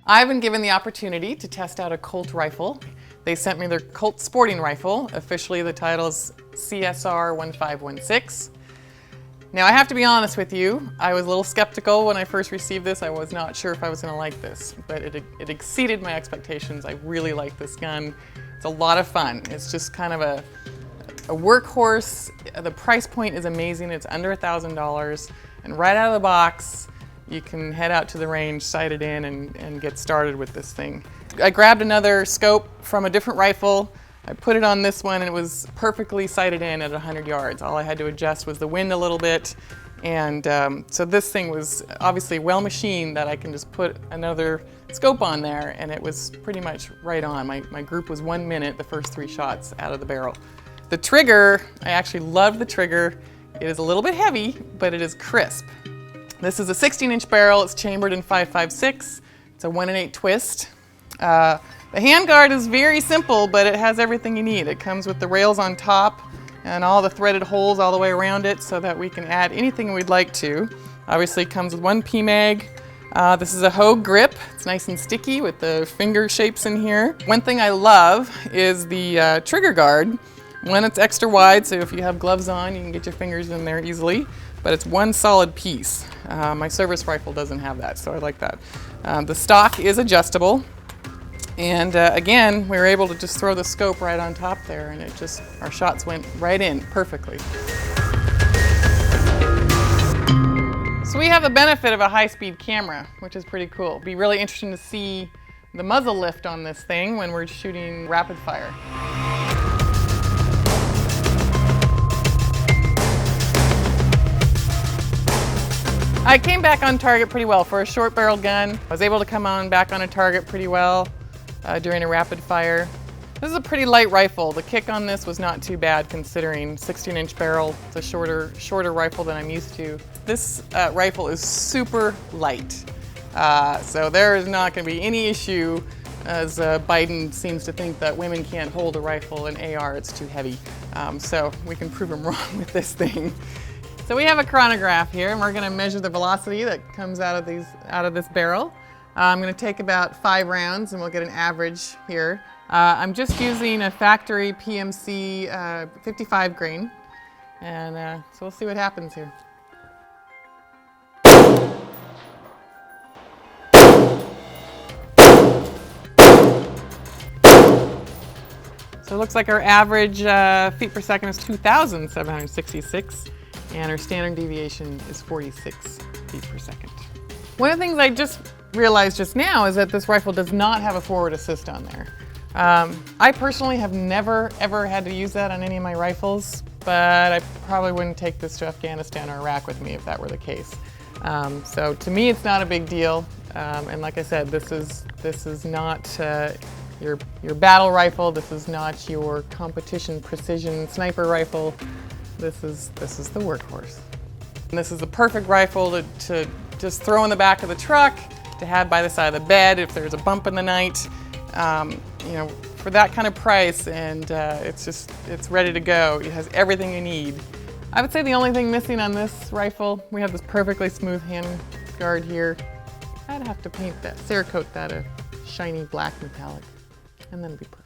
I've been given the opportunity to test out a Colt rifle. They sent me their Colt Sporting Rifle. Officially, the title is CSR-1516. Now, I have to be honest with you, I was a little skeptical when I first received this. I was not sure if I was going to like this, but it exceeded my expectations. I really like this gun. It's a lot of fun. It's just kind of a workhorse. The price point is amazing. It's under $1,000, and right out of the box, you can head out to the range, sight it in, and get started with this thing. I grabbed another scope from a different rifle. I put it on this one, and it was perfectly sighted in at 100 yards. All I had to adjust was the wind a little bit. And so this thing was obviously well machined that I can just put another scope on there, and it was pretty much right on. My group was 1 minute, the first 3 shots out of the barrel. The trigger, I actually love the trigger. It is a little bit heavy, but it is crisp. This is a 16-inch barrel. It's chambered in 5.56. It's a 1 1/8 twist. The handguard is very simple, but it has everything you need. It comes with the rails on top and all the threaded holes all the way around it so that we can add anything we'd like to. Obviously, it comes with 1 PMag. This is a Hogue grip. It's nice and sticky with the finger shapes in here. One thing I love is the trigger guard. One, it's extra wide, so if you have gloves on, you can get your fingers in there easily. But it's one solid piece. My service rifle doesn't have that, so I like that. The stock is adjustable. And again, we were able to just throw the scope right on top there, and our shots went right in perfectly. So we have the benefit of a high-speed camera, which is pretty cool. It'll be really interesting to see the muzzle lift on this thing when we're shooting rapid fire. I came back on target pretty well for a short-barreled gun. I was able to come back on a target pretty well during a rapid fire. This is a pretty light rifle. The kick on this was not too bad considering 16-inch barrel. It's a shorter rifle than I'm used to. This rifle is super light, so there is not going to be any issue as Biden seems to think that women can't hold a rifle. An AR, it's too heavy. So we can prove him wrong with this thing. So we have a chronograph here, and we're going to measure the velocity that comes out of this barrel. I'm going to take about 5 rounds, and we'll get an average here. I'm just using a factory PMC 55 grain, and so we'll see what happens here. So it looks like our average feet per second is 2,766. And our standard deviation is 46 feet per second. One of the things I just realized just now is that this rifle does not have a forward assist on there. I personally have never, ever had to use that on any of my rifles, but I probably wouldn't take this to Afghanistan or Iraq with me if that were the case. So to me, it's not a big deal. And like I said, this is not your battle rifle. This is not your competition precision sniper rifle. This is the workhorse. And this is the perfect rifle to just throw in the back of the truck, to have by the side of the bed if there's a bump in the night. You know, for that kind of price, and it's ready to go. It has everything you need. I would say the only thing missing on this rifle, we have this perfectly smooth hand guard here. I'd have to paint that, Cerakote that a shiny black metallic, and then it'd be perfect.